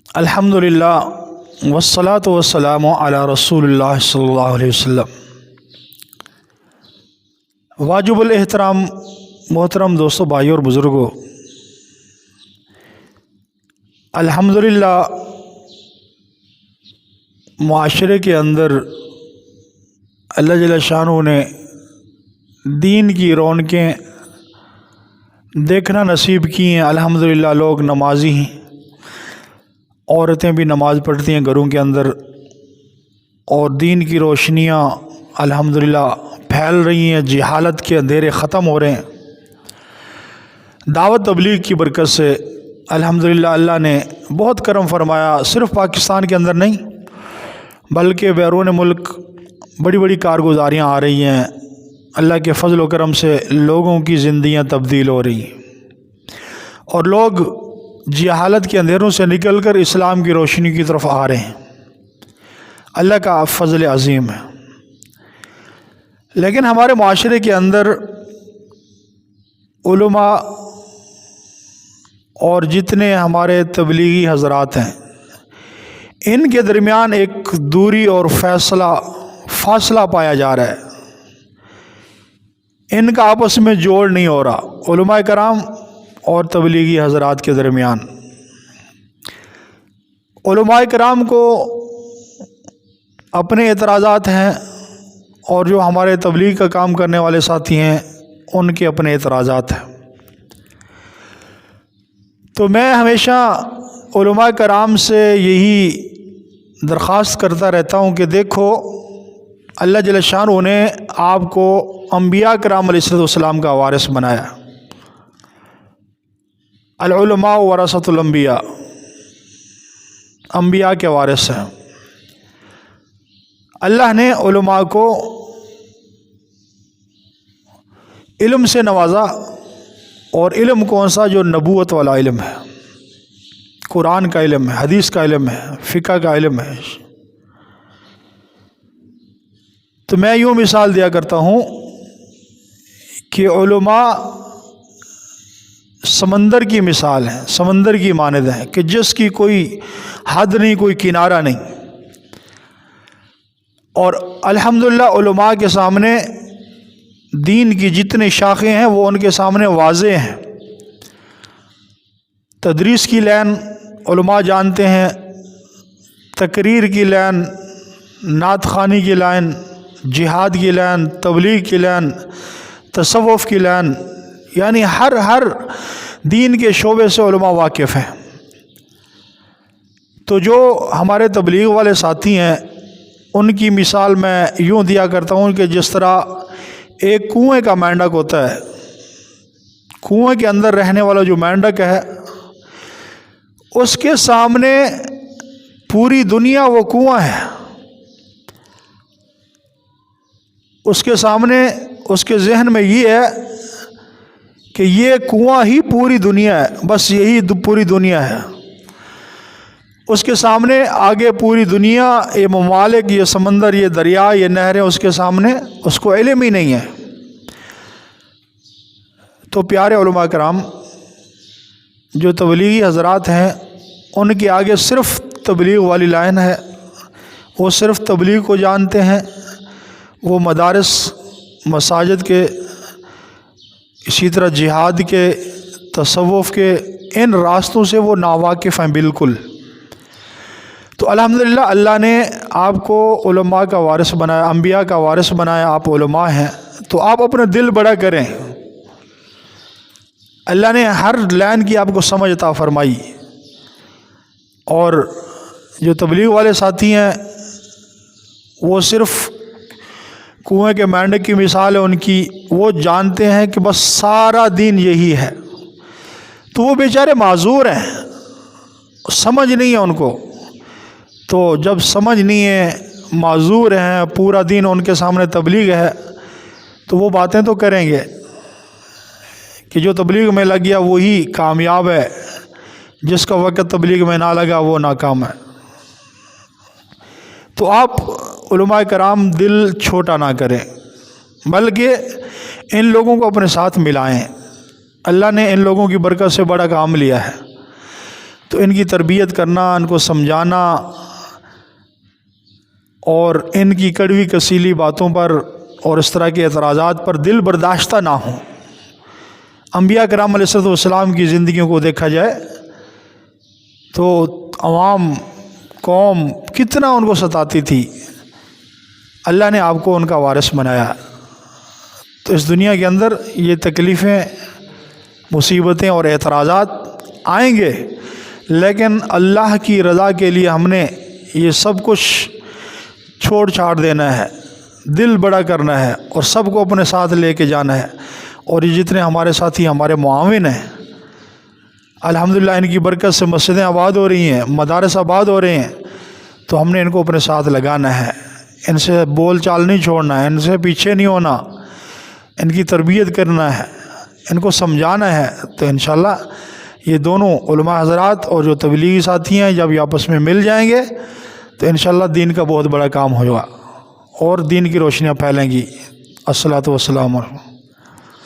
अल्हम्दुलिल्लाह वस्सलातु वस्सलामु अला रसूलिल्लाह सल्लल्लाहु अलैहि वसल्लम। वाजिबुल एहतराम मोहतरम दोस्तों, भाइयों और बुज़ुर्गों, अल्हम्दुलिल्लाह मुआशरे के अंदर अल्लाह जल्ल शानहू ने दीन की रौनकें देखना नसीब की हैं। अल्हम्दुलिल्लाह लोग नमाजी हैं, औरतें भी नमाज़ पढ़ती हैं घरों के अंदर, और दीन की रोशनियाँ अल्हम्दुलिल्लाह फैल रही हैं, जहालत के अंधेरे ख़त्म हो रहे हैं। दावत तबलीग की बरकत से अल्हम्दुलिल्लाह अल्लाह ने बहुत करम फरमाया। सिर्फ़ पाकिस्तान के अंदर नहीं बल्कि बैरून मुल्क बड़ी बड़ी कारगुजारियाँ आ रही हैं। अल्लाह के फ़ज़ल व करम से लोगों की ज़िंदगियाँ तब्दील हो रही हैं और लोग जहालत के अंधेरों से निकल कर इस्लाम की रोशनी की तरफ आ रहे हैं। अल्लाह का फ़ज़ल अज़ीम है। लेकिन हमारे माशरे के अंदर उलमा और जितने हमारे तबलीगी हज़रात हैं, इनके दरमियान एक दूरी और फासला पाया जा रहा है। इनका आपस में जोड़ नहीं हो रहा, उलमा कराम और तबलीगी हज़रात के दरमियान। उलमा कराम को अपने एतराज़ात हैं और जो हमारे तबलीग का काम करने वाले साथी हैं उनके अपने एतराज़ात हैं। तो मैं हमेशा उलमा कराम से यही दरख्वास्त करता रहता हूँ कि देखो, अल्लाह जल्ल शानहू ने आपको अंबिया कराम अलैहिस्सलाम का वारिस बनाया। अल उलमा वरसतुल अंबिया, अंबिया के वारिस हैं। अल्लाह ने उलमा को इल्म से नवाजा, और इल्म कौन सा? जो नबूवत वाला इल्म है, कुरान का इल्म है, हदीस का इल्म है, फ़िक़ह का इल्म है। तो मैं यूँ मिसाल दिया करता हूँ कि उलमा समंदर की मिसाल है, समंदर की मानद है कि जिसकी कोई हद नहीं, कोई किनारा नहीं। और अल्हम्दुलिल्लाह उलमा के सामने दीन की जितनी शाखें हैं वो उनके सामने वाज़े हैं। तदरीस की लाइन उलमा जानते हैं, तकरीर की लाइन, नात ख़ानी की लाइन, जिहाद की लाइन, तबलीग की लाइन, तसव्वुफ़ की लाइन, यानी हर दीन के शोबे से उलमा वाकिफ़ हैं। तो जो हमारे तबलीग वाले साथी हैं उनकी मिसाल मैं यूँ दिया करता हूँ कि जिस तरह एक कुएं का मेंढक होता है, कुएं के अंदर रहने वाला जो मेंढक है उसके सामने पूरी दुनिया वो कुआं है। उसके सामने, उसके जहन में ये है कि ये कुआं ही पूरी दुनिया है, बस यही पूरी दुनिया है। उसके सामने आगे पूरी दुनिया, ये ममालिक, ये समंदर, ये दरिया, ये नहरें उसके सामने, उसको इल्म ही नहीं है। तो प्यारे उलमा कराम जो तबलीगी हज़रात हैं उनके आगे सिर्फ़ तबलीग वाली लाइन है, वो सिर्फ़ तबलीग को जानते हैं। वो मदारस, मसाजिद के, इसी तरह जिहाद के, तसव्वुफ़ के, इन रास्तों से वो नावाकिफ़ हैं बिल्कुल। तो अल्हम्दुलिल्लाह अल्लाह ने आपको उलमा का वारिस बनाया, अंबिया का वारिस बनाया। आप उलमा हैं तो आप अपना दिल बड़ा करें। अल्लाह ने हर लाइन की आपको समझ अता फरमाई। और जो तबलीग वाले साथी हैं वो सिर्फ़ कुएं के मेंढक की मिसाल है उनकी। वो जानते हैं कि बस सारा दिन यही है, तो वो बेचारे माजूर हैं, समझ नहीं है उनको। तो जब समझ नहीं है, माजूर हैं, पूरा दिन उनके सामने तबलीग है, तो वो बातें तो करेंगे कि जो तबलीग में लग गया वही कामयाब है, जिसका वक़्त तबलीग में ना लगा वो नाकाम है। तो आप उलमा कराम दिल छोटा ना करें, बल्कि इन लोगों को अपने साथ मिलाएं। अल्लाह ने इन लोगों की बरकत से बड़ा काम लिया है। تو ان کی تربیت کرنا، ان کو سمجھانا اور ان کی کڑوی کسیلی باتوں پر اور اس طرح کے اعتراضات پر دل برداشتہ نہ ہوں۔ انبیاء کرام علیہ السلام کی زندگیوں کو دیکھا جائے تو عوام قوم کتنا ان کو ستاتی تھی، اللہ نے آپ کو ان کا وارث بنایا۔ تو اس دنیا کے اندر یہ تکلیفیں، مصیبتیں اور اعتراضات آئیں گے، لیکن اللہ کی رضا کے لیے ہم نے یہ سب کچھ چھوڑ چھاڑ دینا ہے، دل بڑا کرنا ہے اور سب کو اپنے ساتھ لے کے جانا ہے۔ اور یہ جتنے ہمارے ساتھی ہمارے معاون ہیں، الحمدللہ ان کی برکت سے مسجدیں آباد ہو رہی ہیں، مدارس آباد ہو رہے ہیں، تو ہم نے ان کو اپنے ساتھ لگانا ہے، ان سے بول چال نہیں چھوڑنا ہے، ان سے پیچھے نہیں ہونا، ان کی تربیت کرنا ہے، ان کو سمجھانا ہے۔ تو انشاءاللہ یہ دونوں علماء حضرات اور جو تبلیغی ساتھی ہیں جب یہ آپس میں مل جائیں گے تو انشاءاللہ دین کا بہت بڑا کام ہوگا اور دین کی روشنیاں پھیلیں گی۔ الصلاۃ والسلام علیکم۔